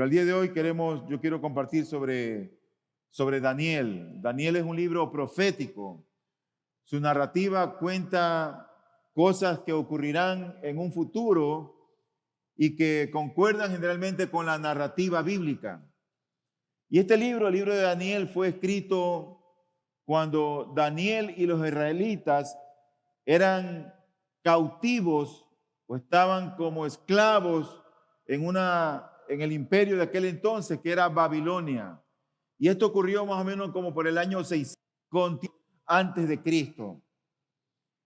Pero al día de hoy yo quiero compartir sobre Daniel. Daniel es un libro profético. Su narrativa cuenta cosas que ocurrirán en un futuro y que concuerdan generalmente con la narrativa bíblica. Y este libro, el libro de Daniel, fue escrito cuando Daniel y los israelitas eran cautivos o estaban como esclavos en el imperio de aquel entonces, que era Babilonia. Y esto ocurrió más o menos como por el año 600 antes de Cristo.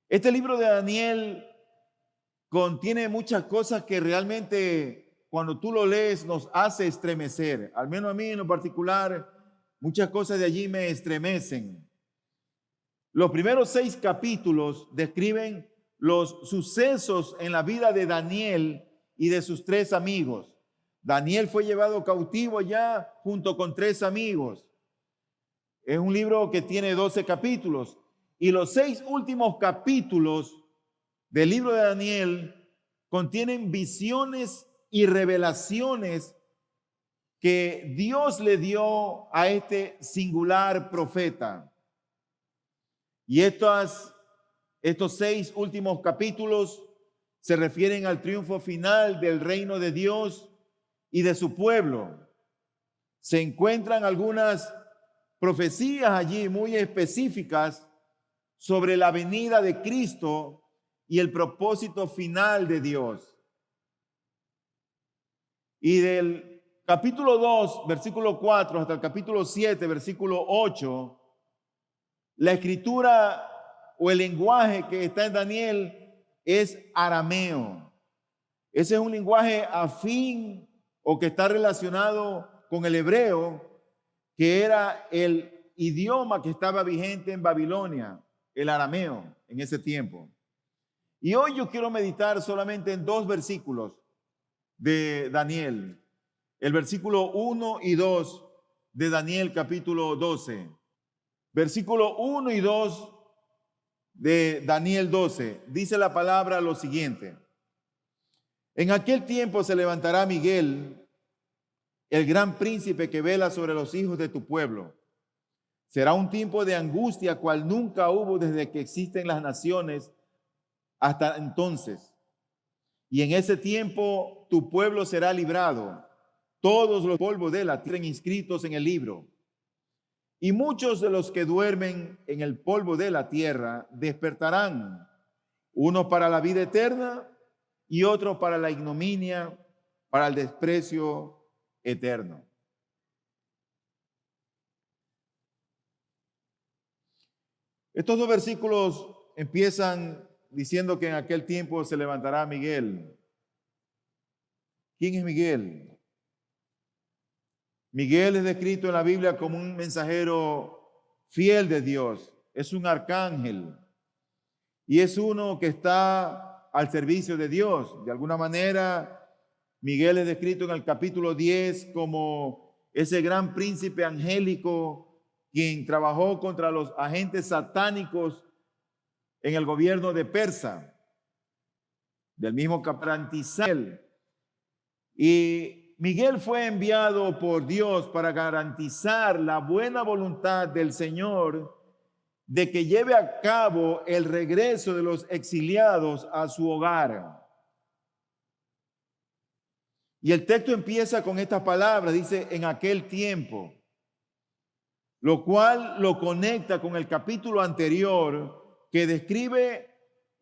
Este libro de Daniel contiene muchas cosas que realmente cuando tú lo lees nos hace estremecer. Al menos a mí en lo particular, muchas cosas de allí me estremecen. Los primeros 6 capítulos describen los sucesos en la vida de Daniel y de sus 3 amigos. Daniel fue llevado cautivo ya junto con 3 amigos. Es un libro que tiene 12 capítulos y los 6 últimos capítulos del libro de Daniel contienen visiones y revelaciones que Dios le dio a este singular profeta. Y estos 6 últimos capítulos se refieren al triunfo final del reino de Dios y de su pueblo. Se encuentran algunas profecías allí muy específicas sobre la venida de Cristo y el propósito final de Dios. Y del capítulo 2, versículo 4, hasta el capítulo 7, versículo 8, la escritura o el lenguaje que está en Daniel es arameo. Ese es un lenguaje afín o que está relacionado con el hebreo, que era el idioma que estaba vigente en Babilonia, el arameo en ese tiempo. Y hoy yo quiero meditar solamente en 2 versículos de Daniel. El versículo 1 y 2 de Daniel capítulo 12. Versículo 1 y 2 de Daniel 12. Dice la palabra lo siguiente. En aquel tiempo se levantará Miguel, el gran príncipe que vela sobre los hijos de tu pueblo. Será un tiempo de angustia cual nunca hubo desde que existen las naciones hasta entonces. Y en ese tiempo tu pueblo será librado, todos los polvos de la tierra inscritos en el libro. Y muchos de los que duermen en el polvo de la tierra despertarán, unos para la vida eterna y otros para la ignominia, para el desprecio eterno. Estos 2 versículos empiezan diciendo que en aquel tiempo se levantará Miguel. ¿Quién es Miguel? Miguel es descrito en la Biblia como un mensajero fiel de Dios. Es un arcángel y es uno que está al servicio de Dios. De alguna manera, Miguel es descrito en el capítulo 10 como ese gran príncipe angélico quien trabajó contra los agentes satánicos en el gobierno de Persa, del mismo Caprantizael. Y Miguel fue enviado por Dios para garantizar la buena voluntad del Señor de que lleve a cabo el regreso de los exiliados a su hogar. Y el texto empieza con estas palabras, dice, en aquel tiempo, lo cual lo conecta con el capítulo anterior que describe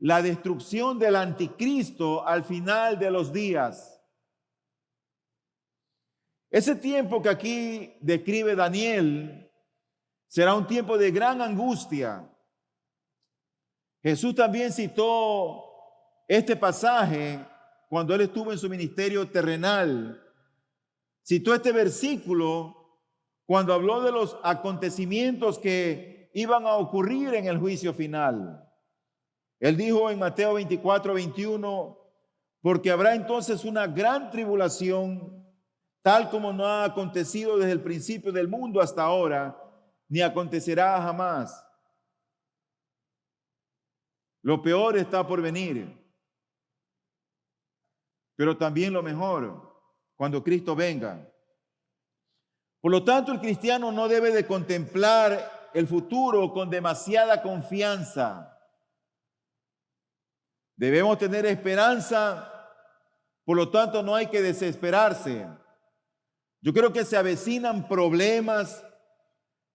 la destrucción del anticristo al final de los días. Ese tiempo que aquí describe Daniel será un tiempo de gran angustia. Jesús también citó este pasaje cuando él estuvo en su ministerio terrenal. Citó este versículo cuando habló de los acontecimientos que iban a ocurrir en el juicio final. Él dijo en Mateo 24:21, porque habrá entonces una gran tribulación, tal como no ha acontecido desde el principio del mundo hasta ahora, ni acontecerá jamás. Lo peor está por venir, pero también lo mejor cuando Cristo venga. Por lo tanto, el cristiano no debe de contemplar el futuro con demasiada confianza. Debemos tener esperanza, por lo tanto no hay que desesperarse. Yo creo que se avecinan problemas,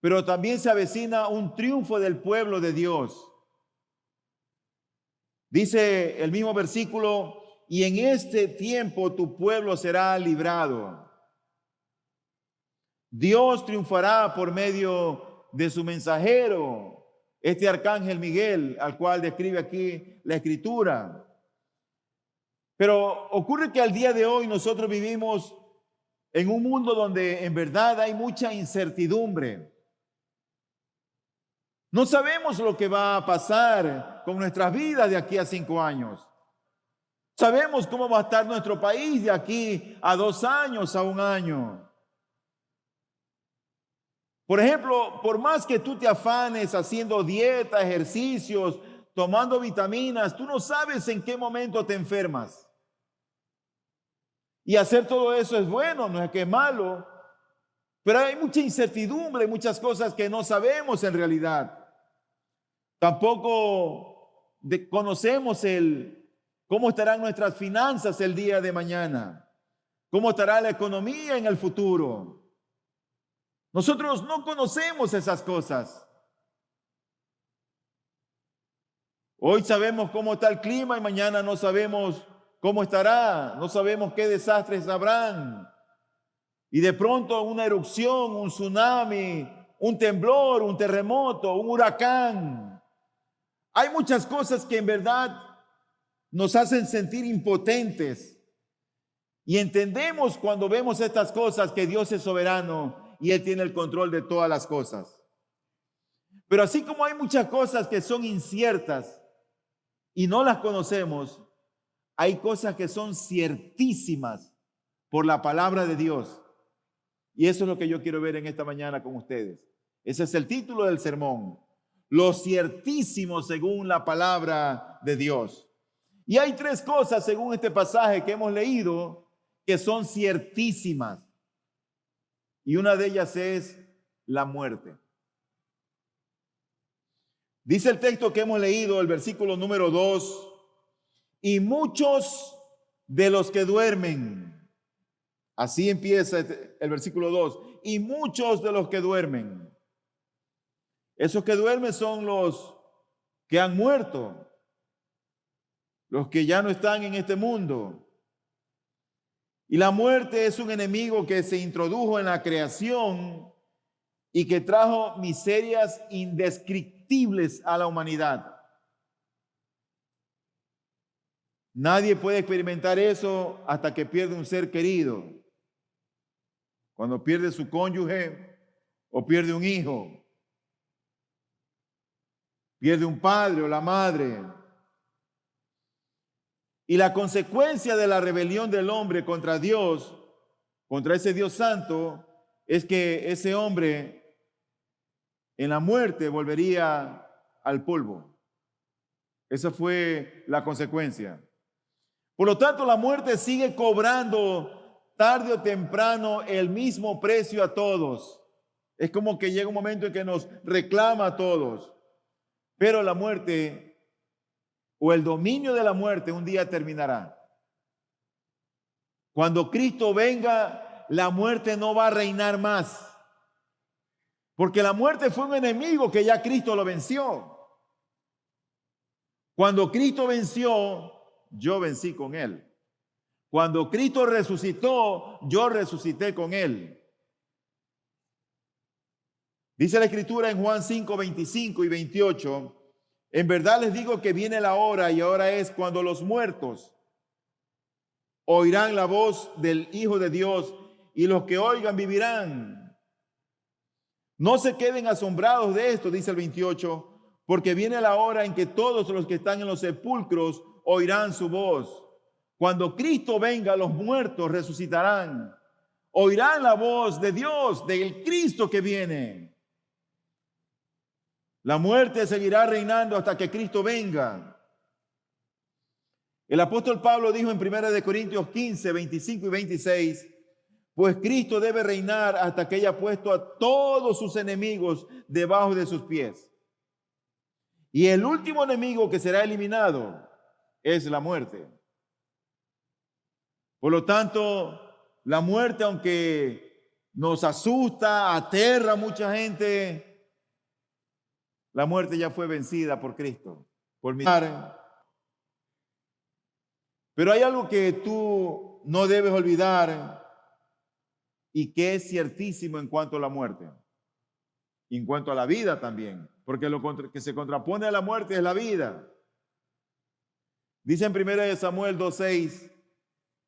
pero también se avecina un triunfo del pueblo de Dios. Dice el mismo versículo, y en este tiempo tu pueblo será librado. Dios triunfará por medio de su mensajero, este arcángel Miguel, al cual describe aquí la Escritura. Pero ocurre que al día de hoy nosotros vivimos en un mundo donde en verdad hay mucha incertidumbre. No sabemos lo que va a pasar con nuestras vidas de aquí a 5 años. Sabemos cómo va a estar nuestro país de aquí a 2 años, a 1 año. Por ejemplo, por más que tú te afanes haciendo dieta, ejercicios, tomando vitaminas, tú no sabes en qué momento te enfermas. Y hacer todo eso es bueno, no es que es malo, pero hay mucha incertidumbre, muchas cosas que no sabemos en realidad. Tampoco conocemos cómo estarán nuestras finanzas el día de mañana, cómo estará la economía en el futuro. Nosotros no conocemos esas cosas. Hoy sabemos cómo está el clima y mañana no sabemos cómo estará, no sabemos qué desastres habrán. Y de pronto una erupción, un tsunami, un temblor, un terremoto, un huracán. Hay muchas cosas que en verdad nos hacen sentir impotentes. Y entendemos cuando vemos estas cosas que Dios es soberano y Él tiene el control de todas las cosas. Pero así como hay muchas cosas que son inciertas y no las conocemos, hay cosas que son ciertísimas por la palabra de Dios. Y eso es lo que yo quiero ver en esta mañana con ustedes. Ese es el título del sermón. Lo ciertísimo según la palabra de Dios. Y hay 3 cosas según este pasaje que hemos leído que son ciertísimas. Y una de ellas es la muerte. Dice el texto que hemos leído, el versículo número 2, y muchos de los que duermen, así empieza el versículo 2, y muchos de los que duermen. Esos que duermen son los que han muerto, los que ya no están en este mundo. Y la muerte es un enemigo que se introdujo en la creación y que trajo miserias indescriptibles a la humanidad. Nadie puede experimentar eso hasta que pierde un ser querido. Cuando pierde su cónyuge o pierde un hijo, pierde un padre o la madre. Y la consecuencia de la rebelión del hombre contra Dios, contra ese Dios santo, es que ese hombre en la muerte volvería al polvo. Esa fue la consecuencia. Por lo tanto, la muerte sigue cobrando tarde o temprano el mismo precio a todos. Es como que llega un momento en que nos reclama a todos. Pero la muerte o el dominio de la muerte un día terminará. Cuando Cristo venga, la muerte no va a reinar más. Porque la muerte fue un enemigo que ya Cristo lo venció. Cuando Cristo venció, yo vencí con Él. Cuando Cristo resucitó, yo resucité con Él. Dice la Escritura en Juan 5, 25 y 28, en verdad les digo que viene la hora y ahora es cuando los muertos oirán la voz del Hijo de Dios y los que oigan vivirán. No se queden asombrados de esto, dice el 28, porque viene la hora en que todos los que están en los sepulcros oirán su voz. Cuando Cristo venga, los muertos resucitarán. Oirán la voz de Dios, del Cristo que viene. La muerte seguirá reinando hasta que Cristo venga. El apóstol Pablo dijo en 1 Corintios 15, 25 y 26, pues Cristo debe reinar hasta que haya puesto a todos sus enemigos debajo de sus pies. Y el último enemigo que será eliminado es la muerte. Por lo tanto, la muerte, aunque nos asusta, aterra a mucha gente, la muerte ya fue vencida por Cristo, por mi padre. Pero hay algo que tú no debes olvidar y que es ciertísimo en cuanto a la muerte, y en cuanto a la vida también, porque lo que se contrapone a la muerte es la vida. Dice en 1 Samuel 2:6,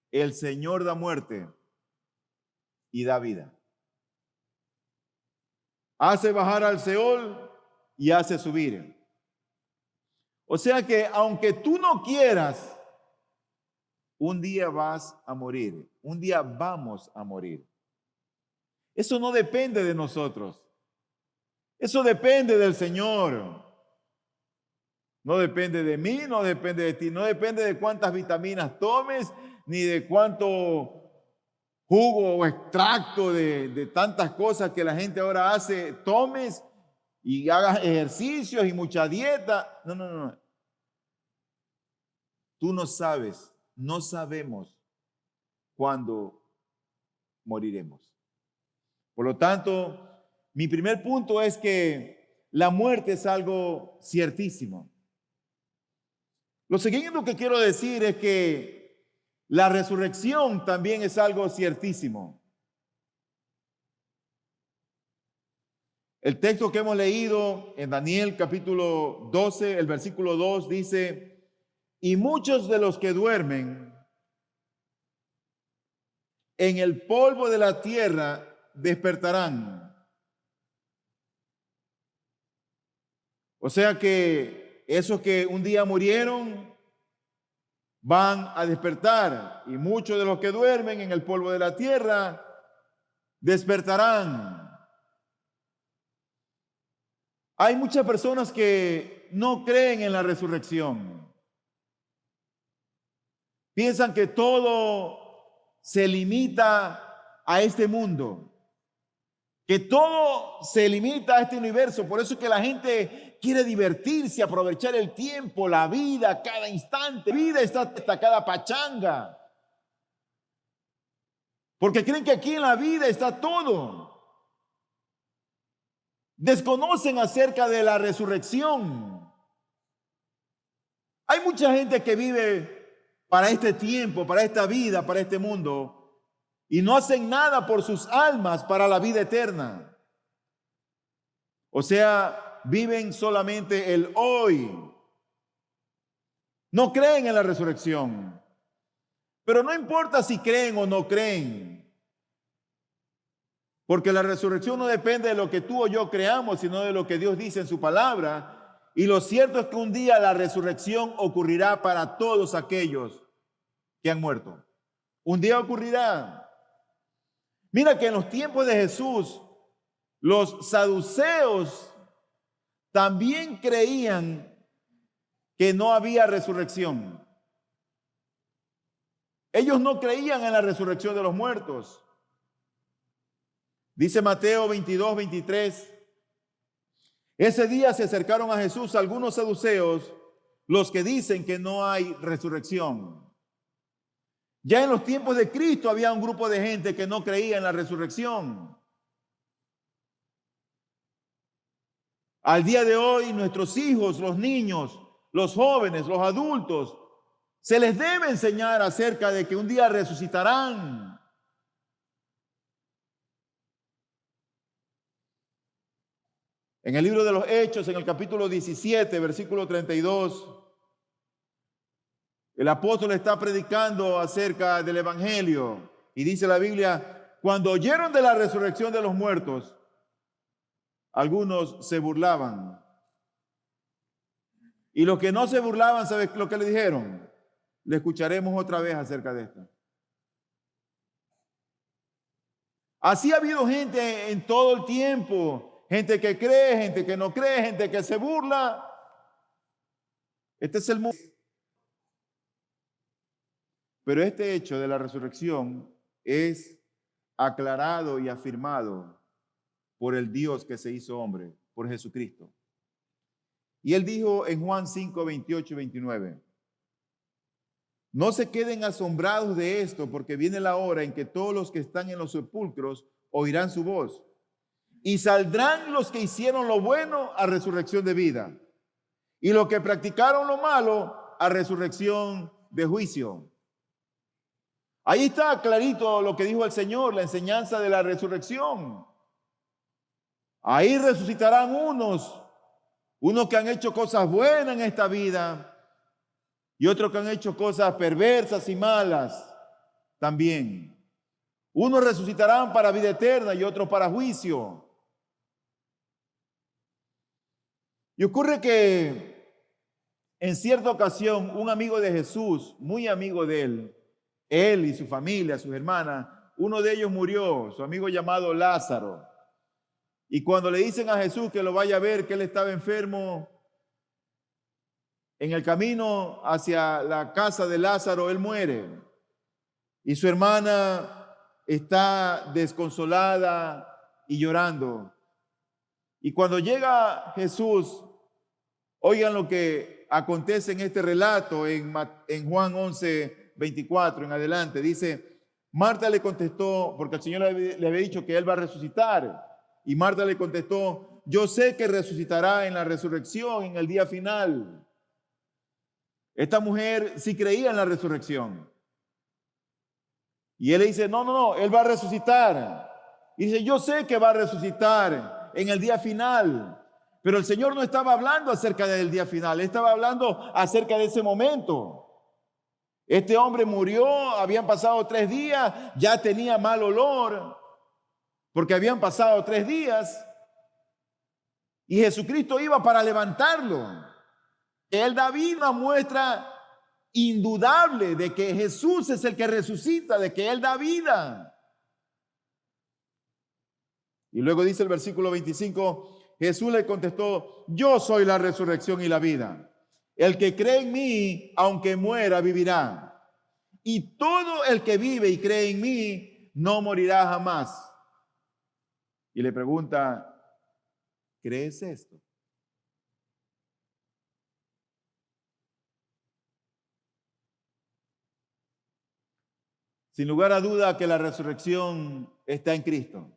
el Señor da muerte y da vida. Hace bajar al Seol y hace subir. O sea que aunque tú no quieras, un día vas a morir, un día vamos a morir. Eso no depende de nosotros. Eso depende del Señor. No depende de mí, no depende de ti, no depende de cuántas vitaminas tomes, ni de cuánto jugo o extracto de tantas cosas que la gente ahora hace, tomes y hagas ejercicios y mucha dieta. No, no, no. Tú no sabes, no sabemos cuándo moriremos. Por lo tanto, mi primer punto es que la muerte es algo ciertísimo. Lo siguiente que quiero decir es que la resurrección también es algo ciertísimo. El texto que hemos leído en Daniel capítulo 12, el versículo 2 dice, y muchos de los que duermen en el polvo de la tierra despertarán. O sea que esos que un día murieron van a despertar, y muchos de los que duermen en el polvo de la tierra despertarán. Hay muchas personas que no creen en la resurrección. Piensan que todo se limita a este mundo, que todo se limita a este universo. Por eso es que la gente quiere divertirse, aprovechar el tiempo, la vida, cada instante. La vida está hasta cada pachanga. Porque creen que aquí en la vida está todo. Desconocen acerca de la resurrección. Hay mucha gente que vive para este tiempo, para esta vida, para este mundo, y no hacen nada por sus almas para la vida eterna. O sea, viven solamente el hoy. No creen en la resurrección. Pero no importa si creen o no creen, porque la resurrección no depende de lo que tú o yo creamos, sino de lo que Dios dice en su palabra. Y lo cierto es que un día la resurrección ocurrirá para todos aquellos que han muerto. Un día ocurrirá. Mira que en los tiempos de Jesús, los saduceos también creían que no había resurrección. Ellos no creían en la resurrección de los muertos. Dice Mateo 22:23. Ese día se acercaron a Jesús algunos saduceos, los que dicen que no hay resurrección. Ya en los tiempos de Cristo había un grupo de gente que no creía en la resurrección. Al día de hoy, nuestros hijos, los niños, los jóvenes, los adultos, se les debe enseñar acerca de que un día resucitarán. En el libro de los Hechos, en el capítulo 17, versículo 32, el apóstol está predicando acerca del evangelio y dice la Biblia, cuando oyeron de la resurrección de los muertos, algunos se burlaban. Y los que no se burlaban, ¿sabes lo que le dijeron? Le escucharemos otra vez acerca de esto. Así ha habido gente en todo el tiempo, gente que cree, gente que no cree, gente que se burla. Este es el mundo. Pero este hecho de la resurrección es aclarado y afirmado por el Dios que se hizo hombre, por Jesucristo. Y él dijo en Juan 5, 28 y 29, no se queden asombrados de esto, porque viene la hora en que todos los que están en los sepulcros oirán su voz, y saldrán los que hicieron lo bueno a resurrección de vida, y los que practicaron lo malo a resurrección de juicio. Ahí está clarito lo que dijo el Señor, la enseñanza de la resurrección. Ahí resucitarán unos que han hecho cosas buenas en esta vida y otros que han hecho cosas perversas y malas también. Unos resucitarán para vida eterna y otros para juicio. Y ocurre que en cierta ocasión un amigo de Jesús, muy amigo de él y su familia, sus hermanas, uno de ellos murió, su amigo llamado Lázaro. Y cuando le dicen a Jesús que lo vaya a ver, que él estaba enfermo, en el camino hacia la casa de Lázaro, él muere. Y su hermana está desconsolada y llorando. Y cuando llega Jesús, oigan lo que acontece en este relato en Juan 11, 24 en adelante. Dice, Marta le contestó, porque el Señor le había dicho que él va a resucitar. Y Marta le contestó, yo sé que resucitará en la resurrección, en el día final. Esta mujer sí creía en la resurrección. Y él le dice, no, él va a resucitar. Y dice, yo sé que va a resucitar en el día final. Pero el Señor no estaba hablando acerca del día final, estaba hablando acerca de ese momento. Este hombre murió, habían pasado 3 días, ya tenía mal olor, porque habían pasado 3 días. Y Jesucristo iba para levantarlo. Él da una muestra indudable de que Jesús es el que resucita, de que Él da vida. Y luego dice el versículo 25, Jesús le contestó, yo soy la resurrección y la vida. El que cree en mí, aunque muera, vivirá. Y todo el que vive y cree en mí, no morirá jamás. Y le pregunta, ¿crees esto? Sin lugar a duda que la resurrección está en Cristo.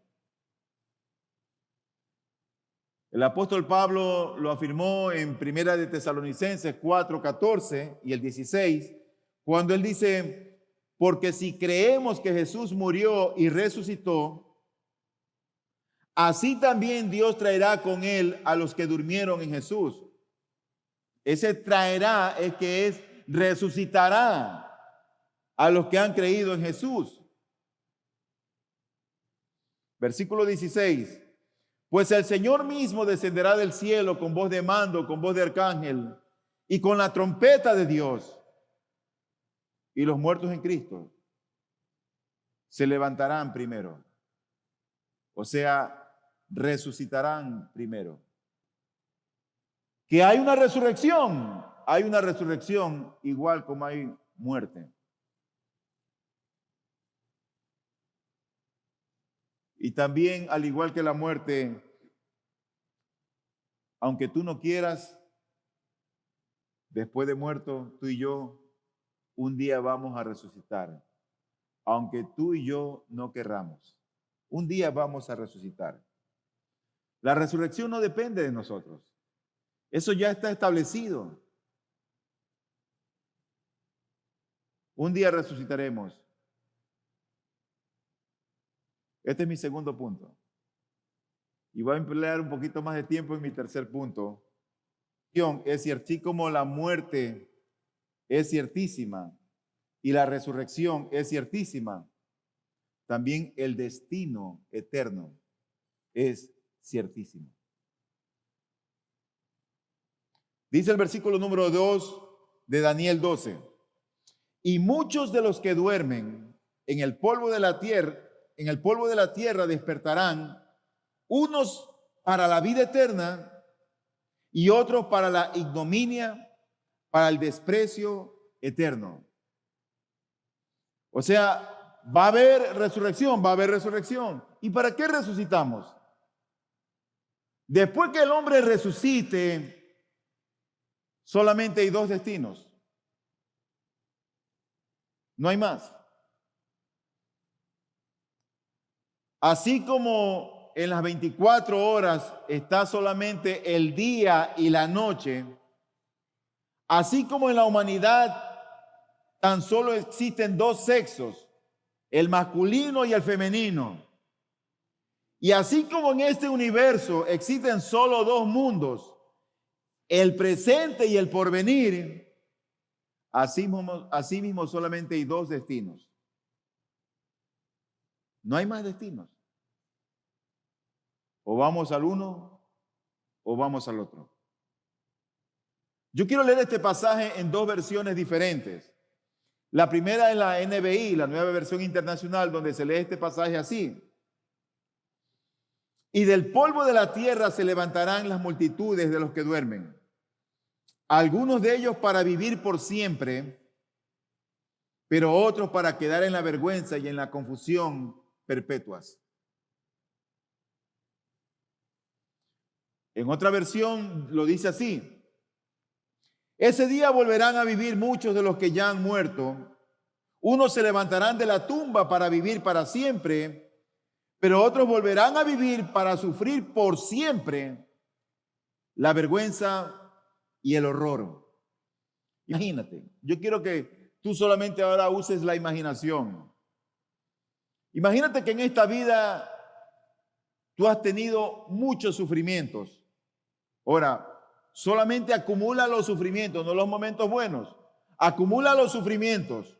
El apóstol Pablo lo afirmó en Primera de Tesalonicenses 4:14 y el 16, cuando él dice, porque si creemos que Jesús murió y resucitó, así también Dios traerá con él a los que durmieron en Jesús. Ese traerá es que es resucitará a los que han creído en Jesús. Versículo 16. Pues el Señor mismo descenderá del cielo con voz de mando, con voz de arcángel y con la trompeta de Dios. Y los muertos en Cristo se levantarán primero. O sea, resucitarán primero. Que hay una resurrección igual como hay muerte. Y también, al igual que la muerte, aunque tú no quieras, después de muerto, tú y yo, un día vamos a resucitar. Aunque tú y yo no querramos, un día vamos a resucitar. La resurrección no depende de nosotros. Eso ya está establecido. Un día resucitaremos. Este es mi segundo punto. Y voy a emplear un poquito más de tiempo en mi tercer punto. Es cierto, así como la muerte es ciertísima y la resurrección es ciertísima, también el destino eterno es ciertísimo. Dice el versículo número 2 de Daniel 12. Y muchos de los que duermen en el polvo de la tierra despertarán, unos para la vida eterna y otros para la ignominia, para el desprecio eterno. O sea, va a haber resurrección, va a haber resurrección. ¿Y para qué resucitamos? Después que el hombre resucite, solamente hay dos destinos. No hay más. Así como en las 24 horas está solamente el día y la noche, así como en la humanidad tan solo existen dos sexos, el masculino y el femenino. Y así como en este universo existen solo dos mundos, el presente y el porvenir, así mismo solamente hay dos destinos. No hay más destinos. O vamos al uno o vamos al otro. Yo quiero leer este pasaje en dos versiones diferentes. La primera es la NBI, la Nueva Versión Internacional, donde se lee este pasaje así. Y del polvo de la tierra se levantarán las multitudes de los que duermen, algunos de ellos para vivir por siempre, pero otros para quedar en la vergüenza y en la confusión perpetuas. En otra versión lo dice así: ese día volverán a vivir muchos de los que ya han muerto. Unos se levantarán de la tumba para vivir para siempre, pero otros volverán a vivir para sufrir por siempre la vergüenza y el horror. Imagínate, yo quiero que tú solamente ahora uses la imaginación. Imagínate que en esta vida tú has tenido muchos sufrimientos. Ahora, solamente acumula los sufrimientos, no los momentos buenos. Acumula los sufrimientos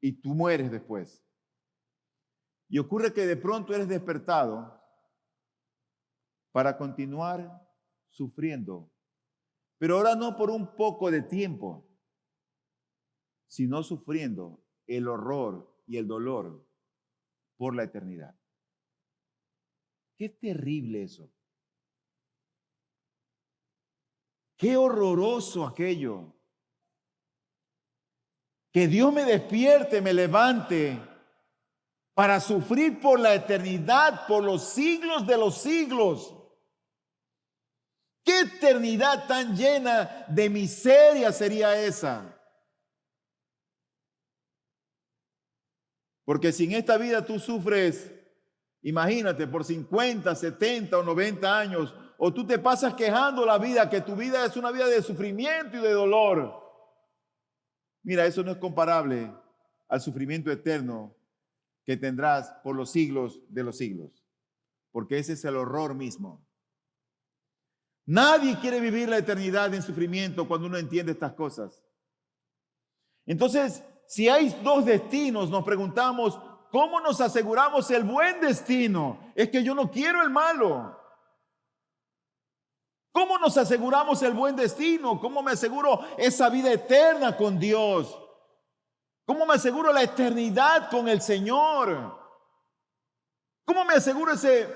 y tú mueres después. Y ocurre que de pronto eres despertado para continuar sufriendo, pero ahora no por un poco de tiempo, sino sufriendo el horror y el dolor por la eternidad. Qué terrible eso. Qué horroroso aquello. Que Dios me despierte, me levante para sufrir por la eternidad, por los siglos de los siglos. ¿Qué eternidad tan llena de miseria sería esa? Porque si en esta vida tú sufres, imagínate, por 50, 70 o 90 años, o tú te pasas quejando la vida, que tu vida es una vida de sufrimiento y de dolor. Mira, eso no es comparable al sufrimiento eterno que tendrás por los siglos de los siglos, porque ese es el horror mismo. Nadie quiere vivir la eternidad en sufrimiento cuando uno entiende estas cosas. Entonces, si hay dos destinos, nos preguntamos, ¿cómo nos aseguramos el buen destino? Es que yo no quiero el malo. ¿Cómo nos aseguramos el buen destino? ¿Cómo me aseguro esa vida eterna con Dios? ¿Cómo me aseguro la eternidad con el Señor? ¿Cómo me aseguro ese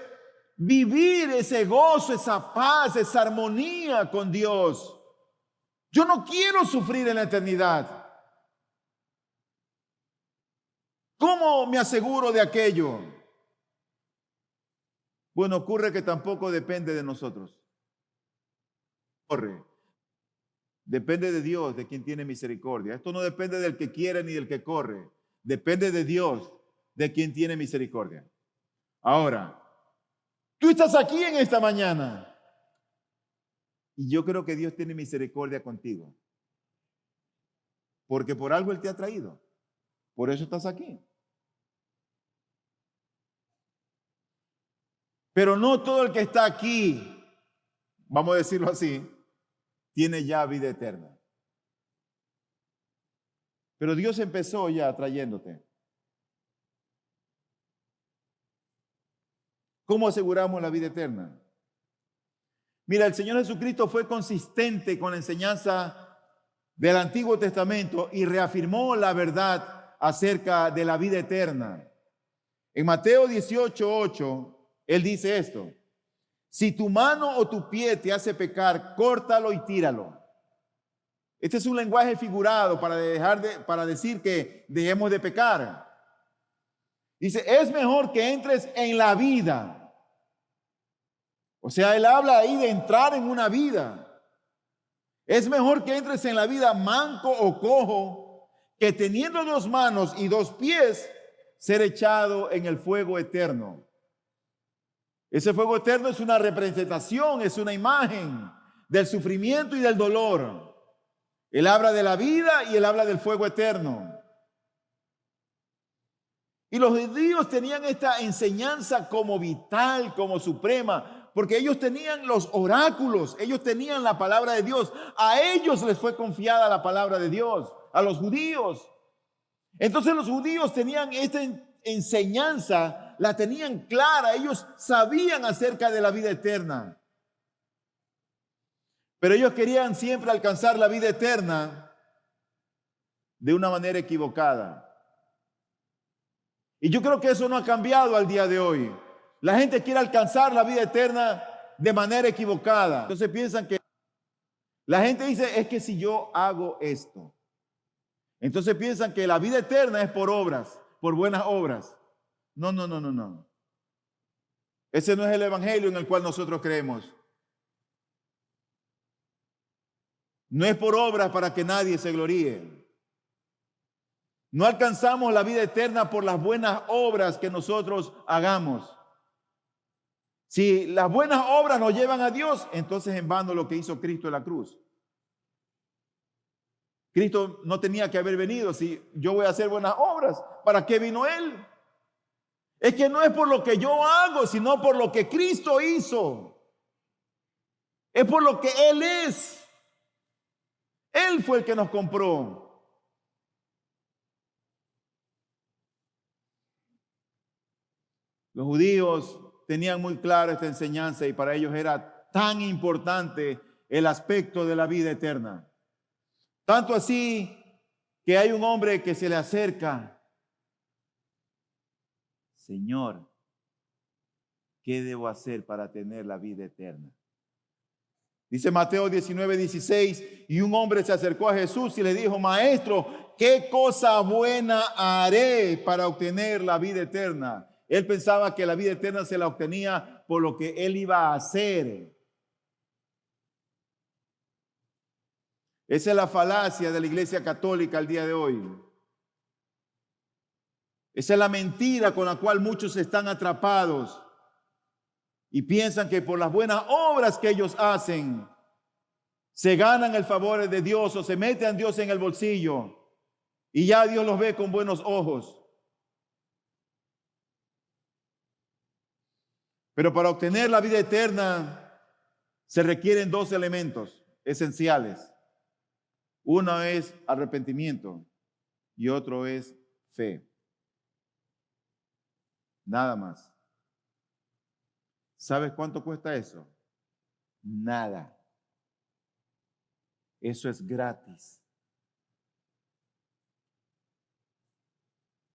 vivir, ese gozo, esa paz, esa armonía con Dios? Yo no quiero sufrir en la eternidad. ¿Cómo me aseguro de aquello? Bueno, ocurre que tampoco depende de nosotros. Depende de Dios, de quien tiene misericordia. Esto no depende del que quiere ni del que corre. Depende de Dios, de quien tiene misericordia. Ahora, tú estás aquí en esta mañana y yo creo que Dios tiene misericordia contigo. Porque por algo Él te ha traído. Por eso estás aquí. Pero no todo el que está aquí, vamos a decirlo así, tiene ya vida eterna. Pero Dios empezó ya trayéndote. ¿Cómo aseguramos la vida eterna? Mira, el Señor Jesucristo fue consistente con la enseñanza del Antiguo Testamento y reafirmó la verdad acerca de la vida eterna. En Mateo 18:8, Él dice esto: si tu mano o tu pie te hace pecar, córtalo y tíralo. Este es un lenguaje figurado para decir que dejemos de pecar. Dice, es mejor que entres en la vida. O sea, él habla ahí de entrar en una vida. Es mejor que entres en la vida manco o cojo, que teniendo 2 manos y 2 pies, ser echado en el fuego eterno. Ese fuego eterno es una representación, es una imagen del sufrimiento y del dolor. Él habla de la vida y él habla del fuego eterno. Y los judíos tenían esta enseñanza como vital, como suprema, porque ellos tenían los oráculos, ellos tenían la palabra de Dios. A ellos les fue confiada la palabra de Dios, a los judíos. Entonces los judíos tenían esta enseñanza, la tenían clara, ellos sabían acerca de la vida eterna. Pero ellos querían siempre alcanzar la vida eterna de una manera equivocada. Y yo creo que eso no ha cambiado al día de hoy. La gente quiere alcanzar la vida eterna de manera equivocada. Entonces piensan que la gente dice, es que si yo hago esto. Entonces piensan que la vida eterna es por obras, por buenas obras. No, no, no, no, no. Ese no es el evangelio en el cual nosotros creemos. No es por obras para que nadie se gloríe. No alcanzamos la vida eterna por las buenas obras que nosotros hagamos. Si las buenas obras nos llevan a Dios, entonces en vano lo que hizo Cristo en la cruz. Cristo no tenía que haber venido. Si yo voy a hacer buenas obras, ¿para qué vino Él? Es que no es por lo que yo hago, sino por lo que Cristo hizo. Es por lo que Él es. Él fue el que nos compró. Los judíos tenían muy clara esta enseñanza y para ellos era tan importante el aspecto de la vida eterna. Tanto así que hay un hombre que se le acerca. Señor, ¿qué debo hacer para tener la vida eterna? Dice Mateo 19:16, y un hombre se acercó a Jesús y le dijo, Maestro, ¿qué cosa buena haré para obtener la vida eterna? Él pensaba que la vida eterna se la obtenía por lo que él iba a hacer. Esa es la falacia de la Iglesia Católica al día de hoy. Esa es la mentira con la cual muchos están atrapados y piensan que por las buenas obras que ellos hacen se ganan el favor de Dios o se meten a Dios en el bolsillo y ya Dios los ve con buenos ojos. Pero para obtener la vida eterna se requieren 2 elementos esenciales. Uno es arrepentimiento y otro es fe. Nada más. ¿Sabes cuánto cuesta eso? Nada. Eso es gratis.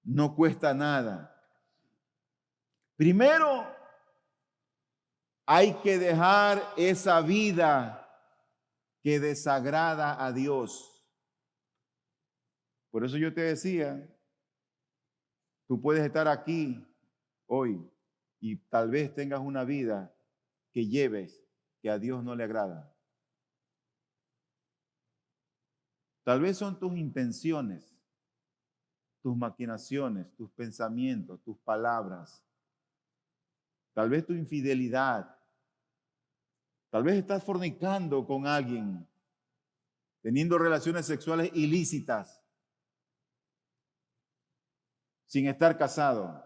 No cuesta nada. Primero, hay que dejar esa vida que desagrada a Dios. Por eso yo te decía, tú puedes estar aquí hoy y tal vez tengas una vida que lleves que a Dios no le agrada. Tal vez son tus intenciones, tus maquinaciones, tus pensamientos, tus palabras. Tal vez tu infidelidad. Tal vez estás fornicando con alguien, teniendo relaciones sexuales ilícitas, sin estar casado.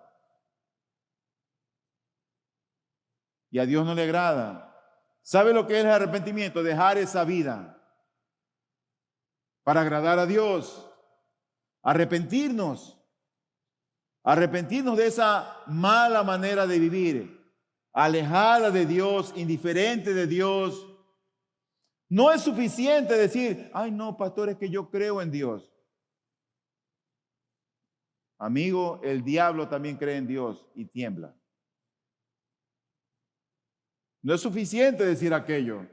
Y a Dios no le agrada. ¿Sabe lo que es el arrepentimiento? Dejar esa vida para agradar a Dios. Arrepentirnos de esa mala manera de vivir, alejada de Dios, indiferente de Dios. No es suficiente decir, ay no, pastor, es que yo creo en Dios. Amigo, el diablo también cree en Dios y tiembla. No es suficiente decir aquello.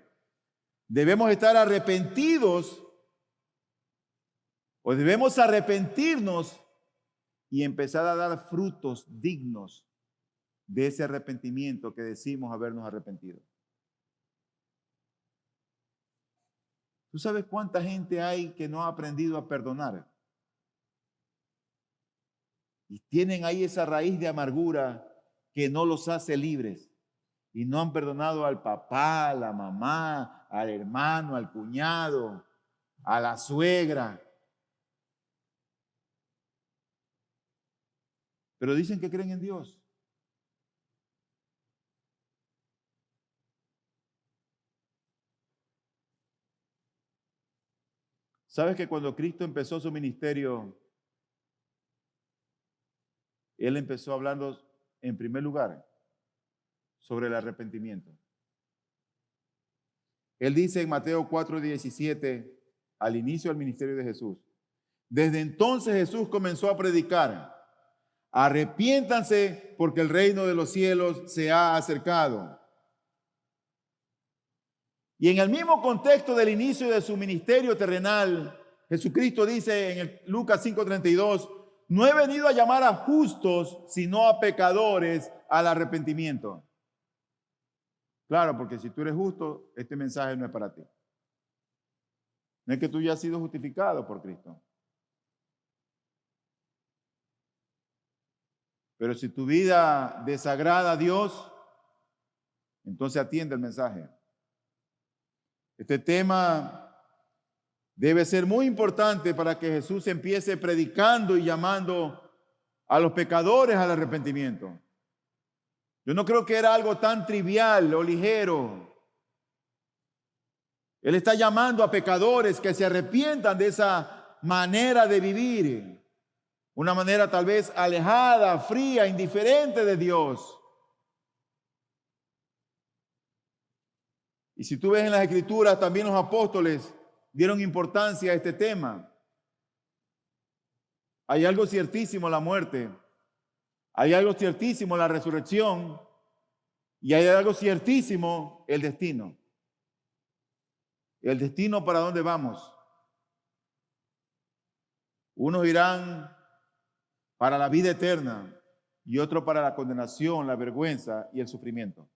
Debemos estar arrepentidos O debemos arrepentirnos y empezar a dar frutos dignos de ese arrepentimiento que decimos habernos arrepentido. ¿Tú sabes cuánta gente hay que no ha aprendido a perdonar? Y tienen ahí esa raíz de amargura que no los hace libres. Y no han perdonado al papá, a la mamá, al hermano, al cuñado, a la suegra. Pero dicen que creen en Dios. ¿Sabes que cuando Cristo empezó su ministerio, Él empezó hablando en primer lugar sobre el arrepentimiento? Él dice en Mateo 4:17, al inicio del ministerio de Jesús, desde entonces Jesús comenzó a predicar, arrepiéntanse porque el reino de los cielos se ha acercado. Y en el mismo contexto del inicio de su ministerio terrenal, Jesucristo dice en el Lucas 5:32, no he venido a llamar a justos, sino a pecadores al arrepentimiento. Claro, porque si tú eres justo, este mensaje no es para ti. No es que tú ya has sido justificado por Cristo. Pero si tu vida desagrada a Dios, entonces atiende el mensaje. Este tema debe ser muy importante para que Jesús empiece predicando y llamando a los pecadores al arrepentimiento. Yo no creo que era algo tan trivial o ligero. Él está llamando a pecadores que se arrepientan de esa manera de vivir. Una manera tal vez alejada, fría, indiferente de Dios. Y si tú ves en las Escrituras, también los apóstoles dieron importancia a este tema. Hay algo ciertísimo en la muerte. Hay algo ciertísimo en la resurrección. Y hay algo ciertísimo, el destino. El destino para dónde vamos. Unos irán para la vida eterna y otros para la condenación, la vergüenza y el sufrimiento.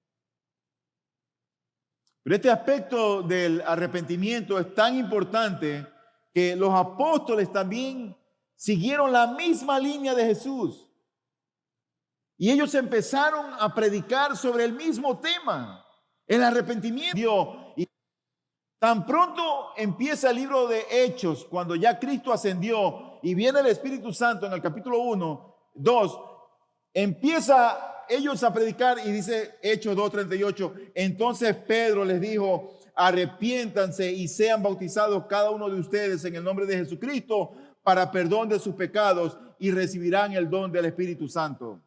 Pero este aspecto del arrepentimiento es tan importante que los apóstoles también siguieron la misma línea de Jesús. Y ellos empezaron a predicar sobre el mismo tema, el arrepentimiento. Y tan pronto empieza el libro de Hechos, cuando ya Cristo ascendió y viene el Espíritu Santo en el capítulo 1, 2, empieza ellos a predicar y dice Hechos 2:38, entonces Pedro les dijo, arrepiéntanse y sean bautizados cada uno de ustedes en el nombre de Jesucristo para perdón de sus pecados y recibirán el don del Espíritu Santo.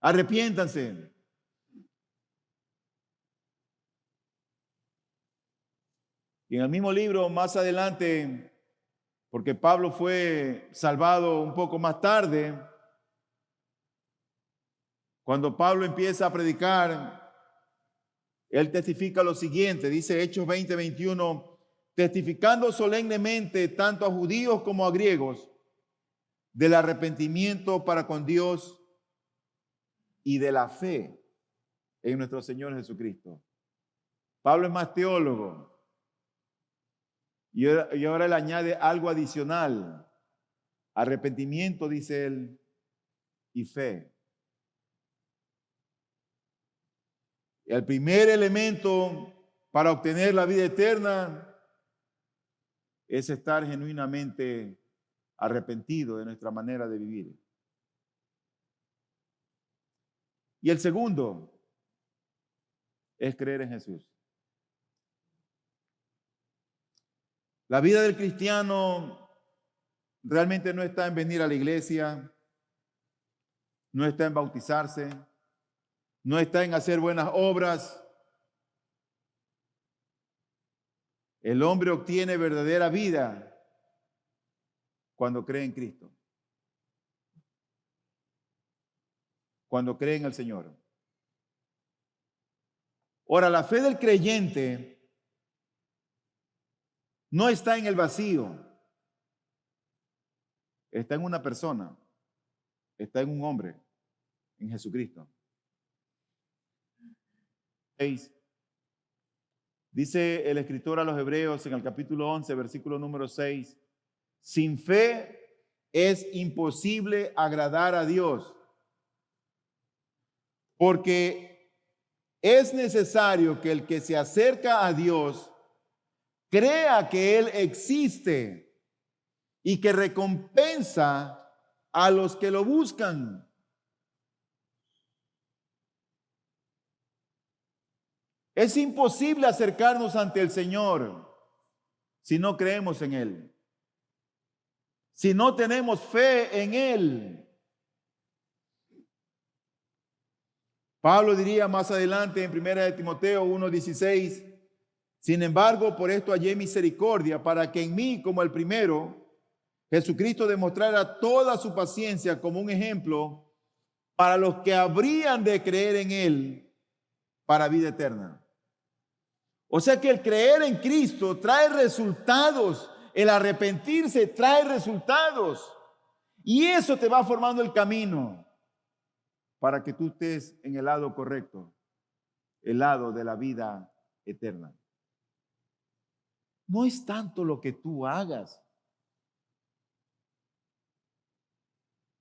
Arrepiéntanse. Y en el mismo libro, más adelante, porque Pablo fue salvado un poco más tarde, cuando Pablo empieza a predicar, él testifica lo siguiente, dice Hechos 20:21, testificando solemnemente tanto a judíos como a griegos del arrepentimiento para con Dios y de la fe en nuestro Señor Jesucristo. Pablo es más teólogo y ahora le añade algo adicional. Arrepentimiento, dice él, y fe. El primer elemento para obtener la vida eterna es estar genuinamente arrepentido de nuestra manera de vivir. Y el segundo es creer en Jesús. La vida del cristiano realmente no está en venir a la iglesia, no está en bautizarse, no está en hacer buenas obras. El hombre obtiene verdadera vida cuando cree en Cristo, cuando cree en el Señor. Ahora, la fe del creyente no está en el vacío. está en una persona, está en un hombre, en Jesucristo. 6. Dice el escritor a los Hebreos en el capítulo 11, versículo número 6, sin fe es imposible agradar a Dios, porque es necesario que el que se acerca a Dios crea que Él existe y que recompensa a los que lo buscan. Es imposible acercarnos ante el Señor si no creemos en Él, si no tenemos fe en Él. Pablo diría más adelante en 1 de Timoteo 1:16, sin embargo, por esto hallé misericordia, para que en mí, como el primero, Jesucristo demostrara toda su paciencia como un ejemplo para los que habrían de creer en Él para vida eterna. O sea que el creer en Cristo trae resultados, el arrepentirse trae resultados, y eso te va formando el camino para que tú estés en el lado correcto, el lado de la vida eterna. No es tanto lo que tú hagas,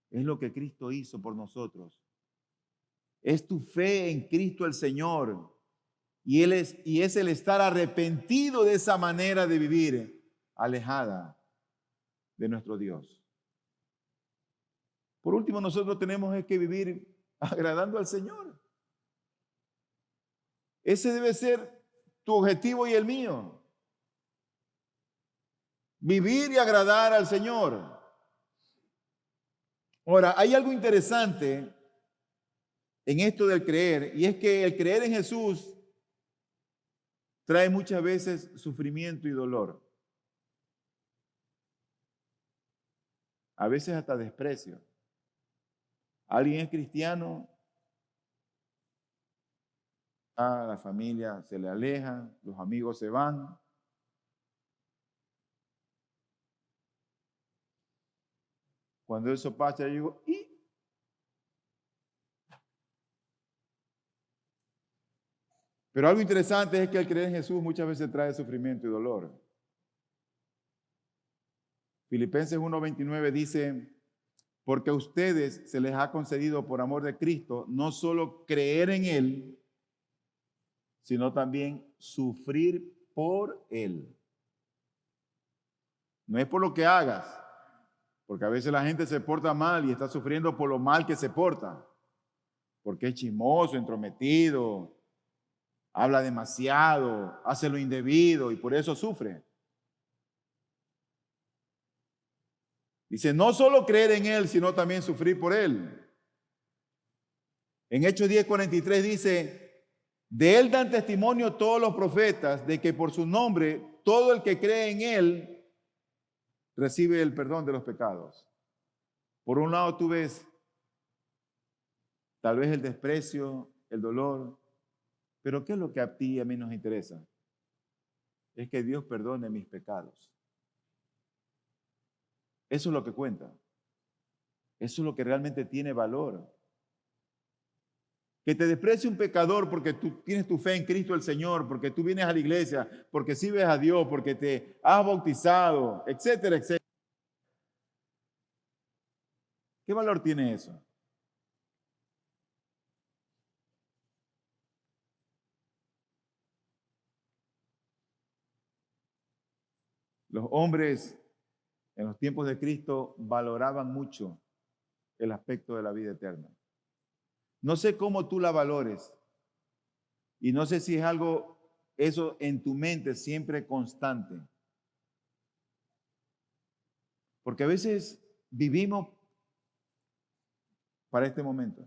es lo que Cristo hizo por nosotros. Es tu fe en Cristo el Señor, y es el estar arrepentido de esa manera de vivir alejada de nuestro Dios. Por último, nosotros tenemos que vivir agradando al Señor. Ese debe ser tu objetivo y el mío. Vivir y agradar al Señor. Ahora, hay algo interesante en esto del creer, y es que el creer en Jesús trae muchas veces sufrimiento y dolor. A veces hasta desprecio. Alguien es cristiano, a la familia se le aleja, los amigos se van. Cuando eso pasa, yo digo, ¿y? Pero algo interesante es que el creer en Jesús muchas veces trae sufrimiento y dolor. Filipenses 1:29 dice, porque a ustedes se les ha concedido por amor de Cristo no solo creer en Él, sino también sufrir por Él. No es por lo que hagas, porque a veces la gente se porta mal y está sufriendo por lo mal que se porta, porque es chismoso, entrometido, habla demasiado, hace lo indebido y por eso sufre. Dice, no solo creer en Él, sino también sufrir por Él. En Hechos 10:43 dice, de Él dan testimonio todos los profetas de que por su nombre todo el que cree en Él recibe el perdón de los pecados. Por un lado tú ves tal vez el desprecio, el dolor, pero ¿qué es lo que a ti y a mí nos interesa? Es que Dios perdone mis pecados. Eso es lo que cuenta. Eso es lo que realmente tiene valor. Que te desprecie un pecador porque tú tienes tu fe en Cristo el Señor, porque tú vienes a la iglesia, porque sirves a Dios, porque te has bautizado, etcétera, etcétera. ¿Qué valor tiene eso? Los hombres en los tiempos de Cristo valoraban mucho el aspecto de la vida eterna. No sé cómo tú la valores y no sé si es algo, eso en tu mente siempre constante. Porque a veces vivimos para este momento.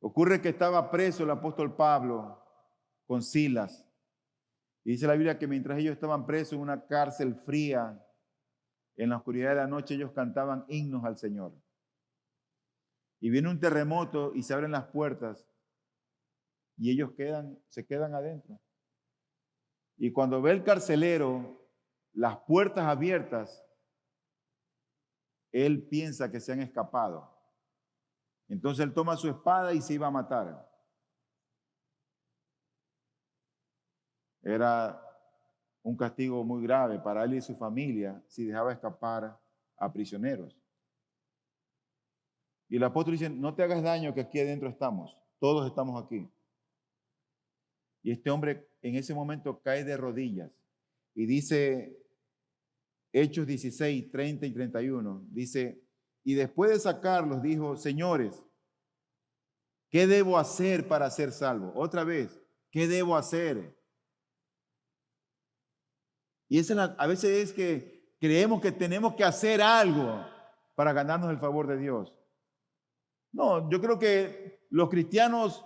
Ocurre que estaba preso el apóstol Pablo con Silas. Y dice la Biblia que mientras ellos estaban presos en una cárcel fría, en la oscuridad de la noche ellos cantaban himnos al Señor. Y viene un terremoto y se abren las puertas y ellos se quedan adentro. Y cuando ve el carcelero las puertas abiertas, él piensa que se han escapado. Entonces él toma su espada y se iba a matar. Era un castigo muy grave para él y su familia si dejaba escapar a prisioneros. Y el apóstol dice, no te hagas daño que aquí adentro estamos, todos estamos aquí. Y este hombre en ese momento cae de rodillas y dice, Hechos 16, 30 y 31, dice, y después de sacarlos dijo, señores, ¿qué debo hacer para ser salvo? Otra vez, ¿qué debo hacer? Y a veces es que creemos que tenemos que hacer algo para ganarnos el favor de Dios. No, yo creo que los cristianos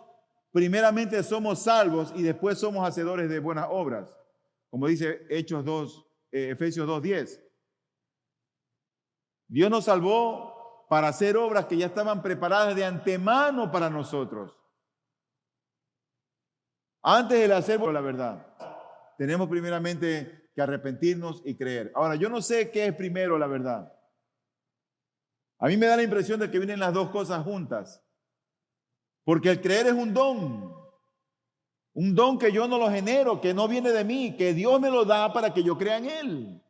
primeramente somos salvos y después somos hacedores de buenas obras, como dice Efesios 2:10. Dios nos salvó para hacer obras que ya estaban preparadas de antemano para nosotros. Antes de hacer la verdad, tenemos primeramente que arrepentirnos y creer. Ahora, yo no sé qué es primero la verdad. A mí me da la impresión de que vienen las dos cosas juntas. Porque el creer es un don que yo no lo genero, que no viene de mí, que Dios me lo da para que yo crea en Él.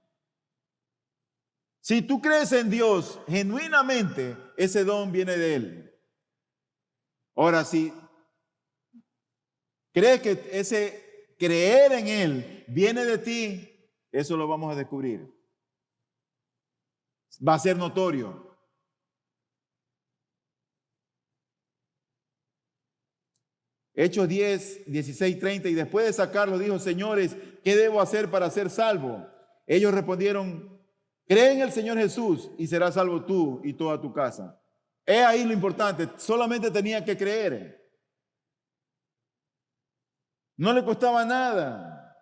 Si tú crees en Dios genuinamente, ese don viene de Él. Ahora, si crees que ese creer en Él viene de ti, eso lo vamos a descubrir. Va a ser notorio. Hechos 10, 16, 30, y después de sacarlo dijo, señores, ¿qué debo hacer para ser salvo? Ellos respondieron, cree en el Señor Jesús y serás salvo tú y toda tu casa. He ahí lo importante, solamente tenía que creer. No le costaba nada.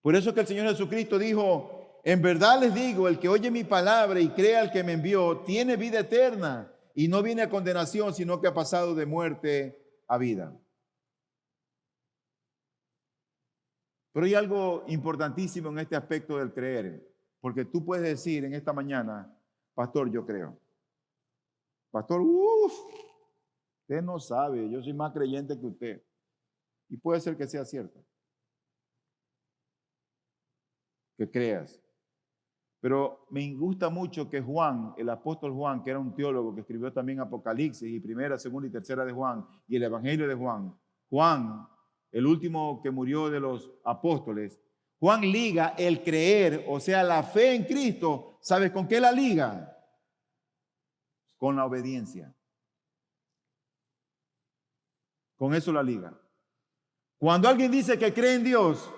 Por eso que el Señor Jesucristo dijo, en verdad les digo, el que oye mi palabra y crea al que me envió, tiene vida eterna. Y no viene a condenación, sino que ha pasado de muerte a vida. Pero hay algo importantísimo en este aspecto del creer, porque tú puedes decir en esta mañana, pastor, yo creo. Pastor, usted no sabe, yo soy más creyente que usted. Y puede ser que sea cierto, que creas. Pero me gusta mucho que Juan, el apóstol Juan, que era un teólogo que escribió también Apocalipsis y primera, segunda y tercera de Juan y el Evangelio de Juan, Juan, el último que murió de los apóstoles, Juan liga el creer, o sea, la fe en Cristo, ¿sabes con qué la liga? Con la obediencia. Con eso la liga. Cuando alguien dice que cree en Dios,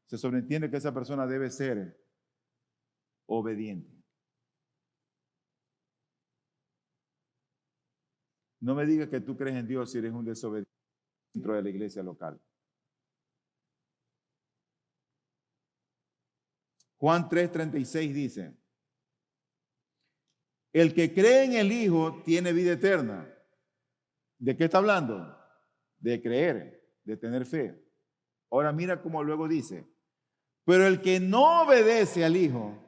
se sobreentiende que esa persona debe ser obediente. No me digas que tú crees en Dios si eres un desobediente dentro de la iglesia local. Juan 3:36 dice, el que cree en el Hijo tiene vida eterna. ¿De qué está hablando? De creer, de tener fe. Ahora mira cómo luego dice, pero el que no obedece al Hijo,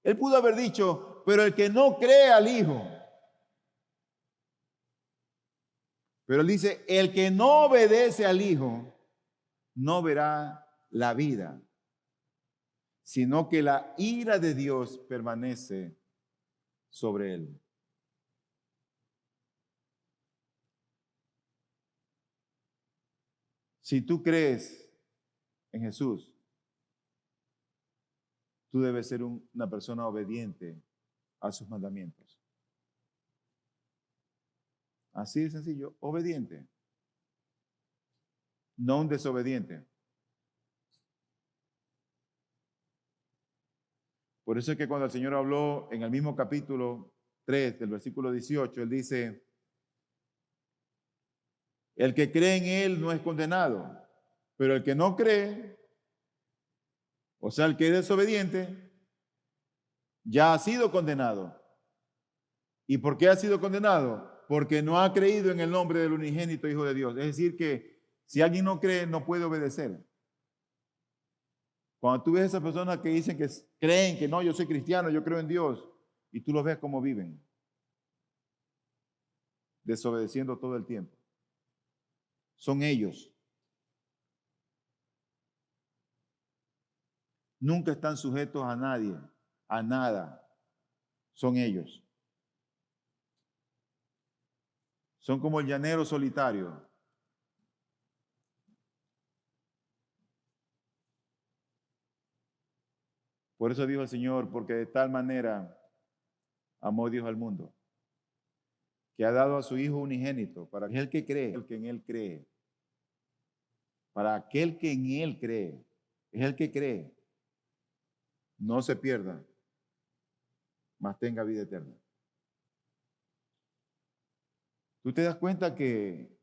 él pudo haber dicho, pero el que no cree al Hijo. Pero él dice, el que no obedece al Hijo no verá la vida, sino que la ira de Dios permanece sobre él. Si tú crees en Jesús, tú debes ser una persona obediente a sus mandamientos. Así de sencillo, obediente. No un desobediente. Por eso es que cuando el Señor habló en el mismo capítulo 3 del versículo 18, Él dice, el que cree en Él no es condenado, pero el que no cree, o sea, el que es desobediente, ya ha sido condenado. ¿Y por qué ha sido condenado? Porque no ha creído en el nombre del unigénito Hijo de Dios. Es decir, que Si alguien no cree, no puede obedecer. Cuando tú ves a esas personas que dicen que creen que no, yo soy cristiano, yo creo en Dios, y tú los ves cómo viven, desobedeciendo todo el tiempo. Son ellos. Nunca están sujetos a nadie, a nada. Son ellos. Son como el llanero solitario. Por eso dijo el Señor, porque de tal manera amó Dios al mundo, que ha dado a su Hijo unigénito, para aquel que cree, el que en Él cree. Para aquel que en Él cree, es el que cree, no se pierda, mas tenga vida eterna. ¿Tú te das cuenta que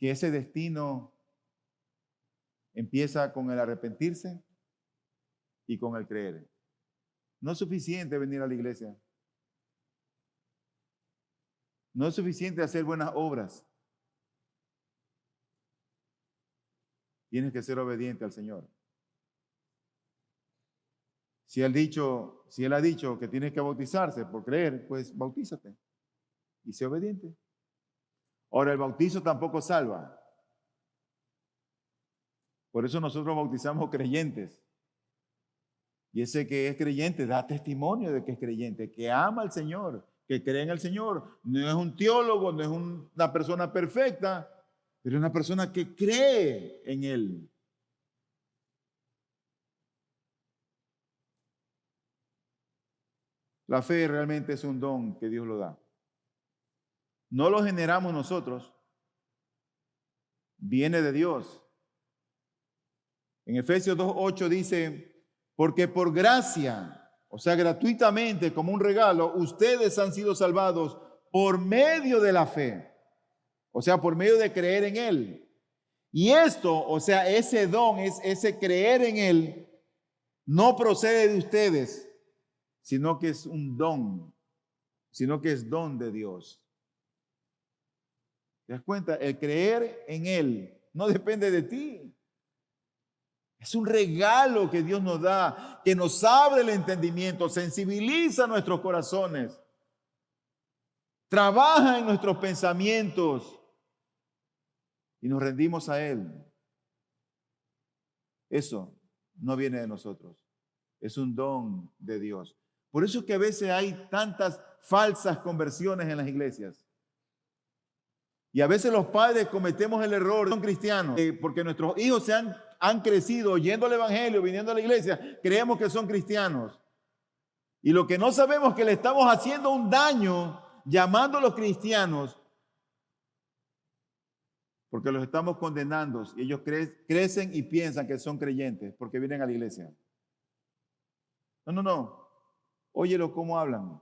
ese destino empieza con el arrepentirse y con el creer? No es suficiente venir a la iglesia. No es suficiente hacer buenas obras. Tienes que ser obediente al Señor. Si Él ha dicho que tienes que bautizarse por creer, pues bautízate y sé obediente. Ahora, el bautizo tampoco salva. Por eso nosotros bautizamos creyentes. Y ese que es creyente da testimonio de que es creyente, que ama al Señor, que cree en el Señor. No es un teólogo, no es una persona perfecta, pero es una persona que cree en Él. La fe realmente es un don que Dios lo da. No lo generamos nosotros, viene de Dios. En Efesios 2:8 dice, porque por gracia, o sea, gratuitamente, como un regalo, ustedes han sido salvados por medio de la fe, o sea, por medio de creer en Él. Y esto, o sea, ese don, ese creer en Él, no procede de ustedes, sino que es un don, sino que es don de Dios. ¿Te das cuenta? El creer en Él no depende de ti. Es un regalo que Dios nos da, que nos abre el entendimiento, sensibiliza nuestros corazones, trabaja en nuestros pensamientos y nos rendimos a Él. Eso no viene de nosotros, es un don de Dios. Por eso es que a veces hay tantas falsas conversiones en las iglesias. Y a veces los padres cometemos el error, son cristianos, porque nuestros hijos han crecido oyendo el evangelio, viniendo a la iglesia, creemos que son cristianos. Y lo que no sabemos es que le estamos haciendo un daño llamándolos cristianos, porque los estamos condenando y ellos crecen y piensan que son creyentes porque vienen a la iglesia. No. Óyelo cómo hablan.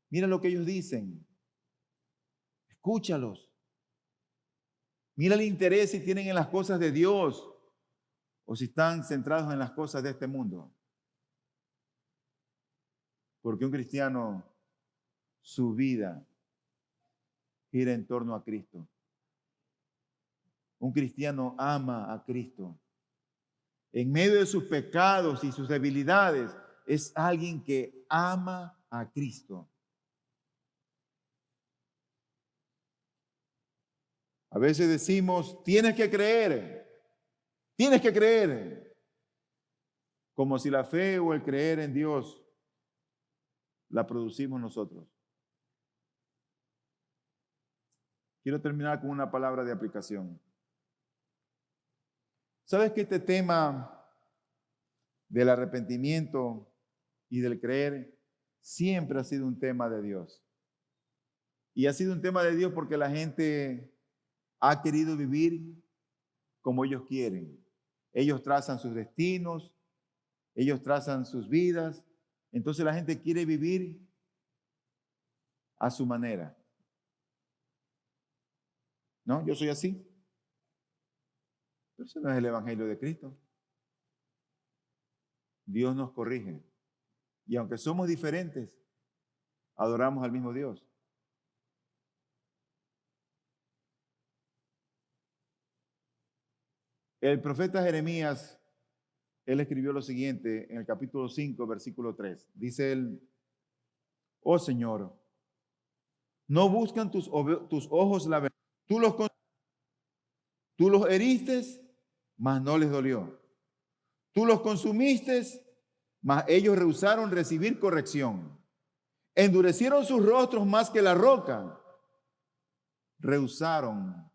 Mira lo que ellos dicen. Escúchalos. Mira el interés si tienen en las cosas de Dios o si están centrados en las cosas de este mundo. Porque un cristiano, su vida gira en torno a Cristo. Un cristiano ama a Cristo. En medio de sus pecados y sus debilidades, es alguien que ama a Cristo. A veces decimos, tienes que creer, como si la fe o el creer en Dios la producimos nosotros. Quiero terminar con una palabra de aplicación. ¿Sabes que este tema del arrepentimiento y del creer siempre ha sido un tema de Dios? Y ha sido un tema de Dios porque la gente ha querido vivir como ellos quieren. Ellos trazan sus destinos, ellos trazan sus vidas. Entonces la gente quiere vivir a su manera. No, yo soy así. Pero eso no es el evangelio de Cristo. Dios nos corrige. Y aunque somos diferentes, adoramos al mismo Dios. El profeta Jeremías, él escribió lo siguiente en el capítulo 5, versículo 3. Dice él, oh Señor, no buscan tus ojos la verdad. Tú los heriste, mas no les dolió. Tú los consumiste, mas ellos rehusaron recibir corrección. Endurecieron sus rostros más que la roca. Rehusaron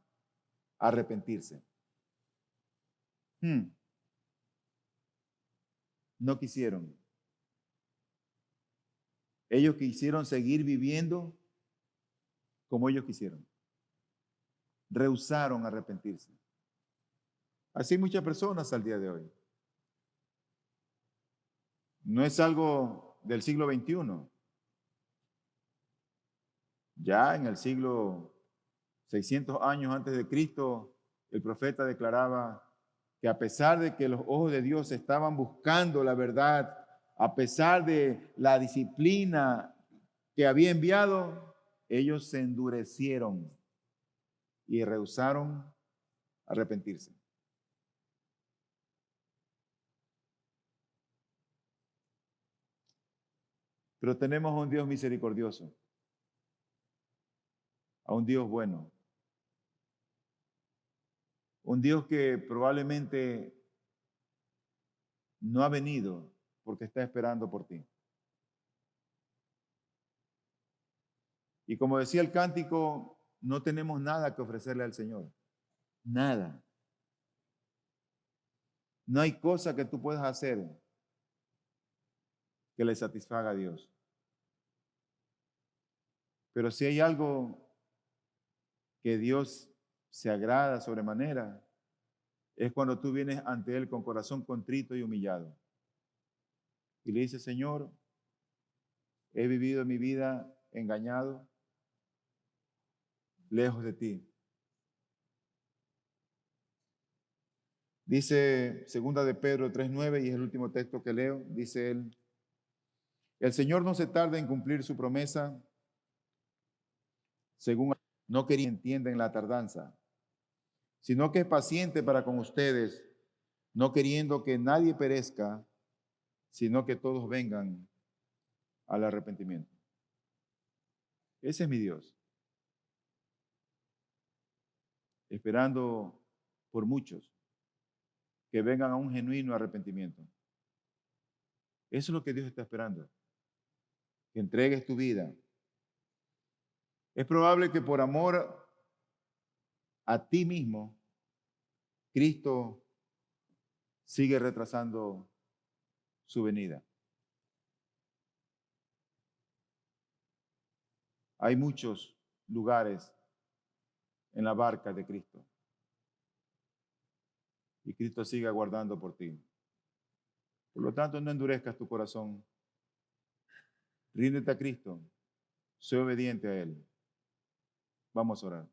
arrepentirse. No quisieron. Ellos quisieron seguir viviendo como ellos quisieron. Rehusaron arrepentirse. Así hay muchas personas al día de hoy. No es algo del siglo XXI. Ya en el siglo 600 años antes de Cristo, el profeta declaraba que a pesar de que los ojos de Dios estaban buscando la verdad, a pesar de la disciplina que había enviado, ellos se endurecieron y rehusaron arrepentirse. Pero tenemos a un Dios misericordioso, a un Dios bueno, un Dios que probablemente no ha venido porque está esperando por ti. Y como decía el cántico, no tenemos nada que ofrecerle al Señor. Nada. No hay cosa que tú puedas hacer que le satisfaga a Dios. Pero si hay algo que Dios se agrada sobremanera, es cuando tú vienes ante Él con corazón contrito y humillado. Y le dices, Señor, he vivido mi vida engañado, lejos de ti. Dice segunda de Pedro 3:9, y es el último texto que leo, dice él, el Señor no se tarda en cumplir su promesa, según no quería entienden la tardanza, sino que es paciente para con ustedes, no queriendo que nadie perezca, sino que todos vengan al arrepentimiento. Ese es mi Dios, esperando por muchos que vengan a un genuino arrepentimiento. Eso es lo que Dios está esperando, que entregues tu vida. Es probable que por amor a ti mismo, Cristo sigue retrasando su venida. Hay muchos lugares en la barca de Cristo y Cristo sigue aguardando por ti. Por lo tanto, no endurezcas tu corazón. Ríndete a Cristo. Sé obediente a Él. Vamos a orar.